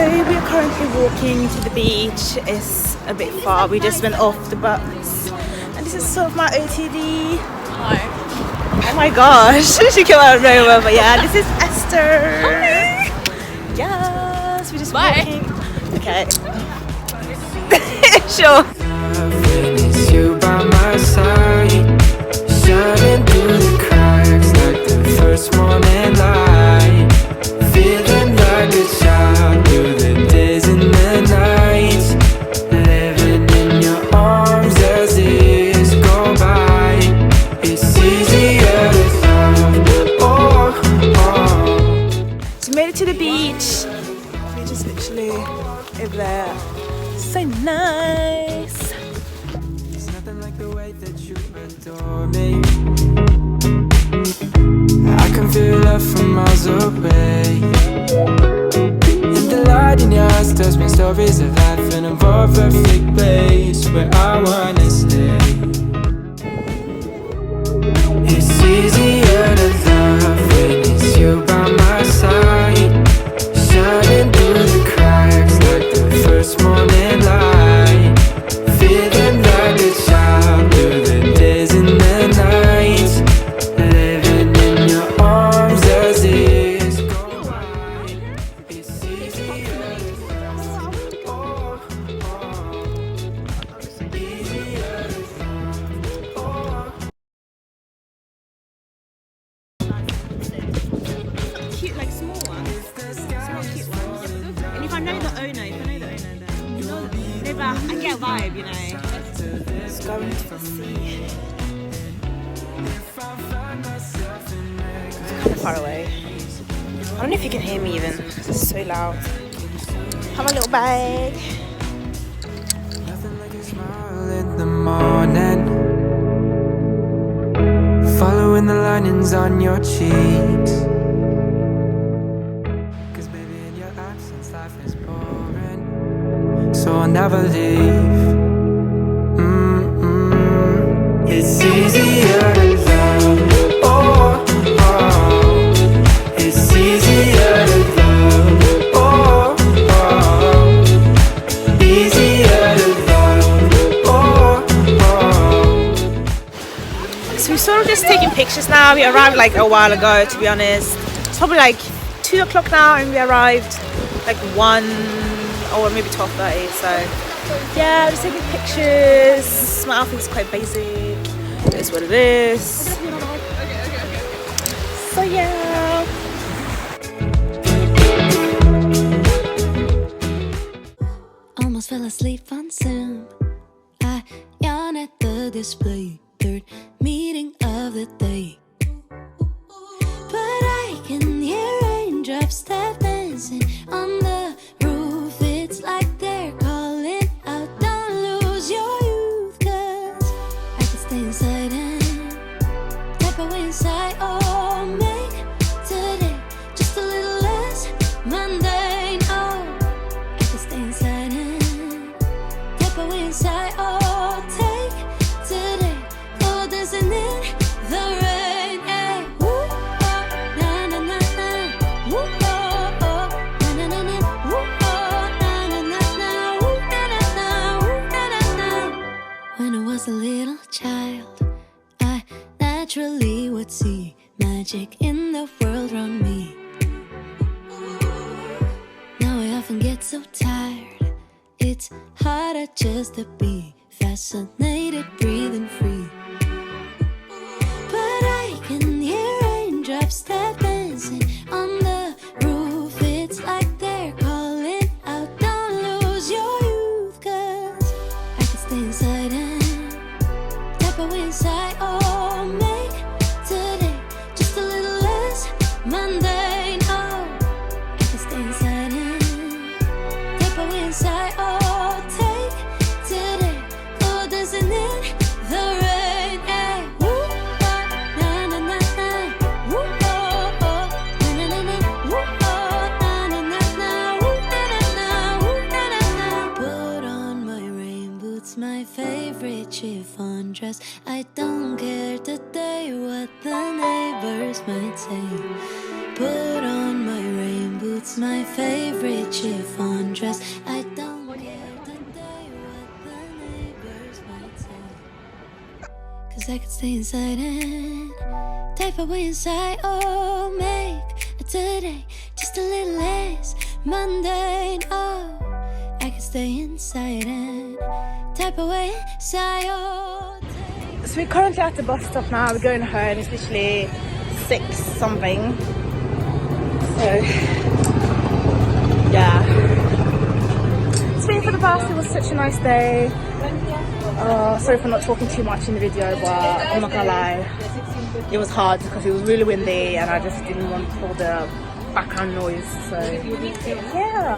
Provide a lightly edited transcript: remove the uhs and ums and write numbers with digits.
we're currently walking to the beach. It's a bit far. We just went off the bus. And this is sort of my OTD. Hi. Oh my gosh, she came out of nowhere. But yeah, this is Esther. Hi. Yes, we're just walking. Okay. Sure. It's you by my side, shining through the cracks like the first morning light. Feeling like a child through the days and the nights. Living in your arms as years go by. It's easier to love. Oh, oh. So we made it to the beach. We're just literally over there. So nice. It's nothing like the way that you adore me. I can feel love from miles away. And the light in your eyes tells me stories of life in a more perfect place where I wanna stay. It's easier to love when it's you by my side, shining through the cracks like the first morning light. Feeling like a child through the days and the nights. Living in your arms as years go by. It's easier to love. Oh, easier to love. Oh. Cute, like small ones. Small cute ones. And if I know the owner, then maybe I get a vibe, you know. Just going to the sea. It's kind of far away. I don't know if you can hear me even. It's so loud. Have a little bag. Nothing like a smile in the morning, following the linings on your cheeks. Cause baby in your absence life is boring, so I'll never leave. It's easier to love. Oh, oh. It's easier to love. Oh, oh. Easier to love. Oh, oh. So we're sort of just taking pictures now. We arrived like a while ago, to be honest. It's probably like 2 o'clock now and we arrived like 1 or maybe 12:30. So yeah, just taking pictures. My outfit's quite basic. It is what it is. So yeah. Almost fell asleep on Zoom. I yawn at the display. Third meeting of the day. But I can hear raindrops tap dancing on the roof. It's like they're calling out, don't lose your youth. Cause I can stay inside and tap away inside. Oh, make today just a little less mundane. Oh, I can stay inside and tap away inside. Oh, take today, oh, dancing in the rain. Yeah. Woo, oh, na na na na. Woo, oh, oh, na na na na. Woo, oh, na na na na. Woo, na na na. Woo, na na na. When I was a little child, I naturally would see magic in the world around me. Now I often get so tired, it's harder just to be fascinated, breathing free. But I can hear raindrops tap dancing on the roof. It's like they're calling out, don't lose your youth. Cause I can stay inside and tap away inside. Oh, make today just a little less mundane. Oh, I can stay inside and tap away inside. Oh, take today, oh, dancing in the rain. Yeah. Woo, oh, na na na na. Woo, oh, oh, na na na na. Woo, oh, na na na na. Woo, na na na. Woo, na na na. Put on my rain boots, my favorite chiffon dress. I don't care today what the neighbors might say. Put on my rain boots, my favorite chiffon undress. I don't care today what the neighbors might say, 'cause I could stay inside and type away inside, or make a today just a little less mundane. Oh, I could stay inside and type away inside, or take. So we're currently at the bus stop now. We're going home. It's literally 6 something. So yeah, just waiting for the bus. It was such a nice day. Sorry for not talking too much in the video, but I'm not gonna lie, it was hard because it was really windy and I just didn't want all the background noise. So yeah.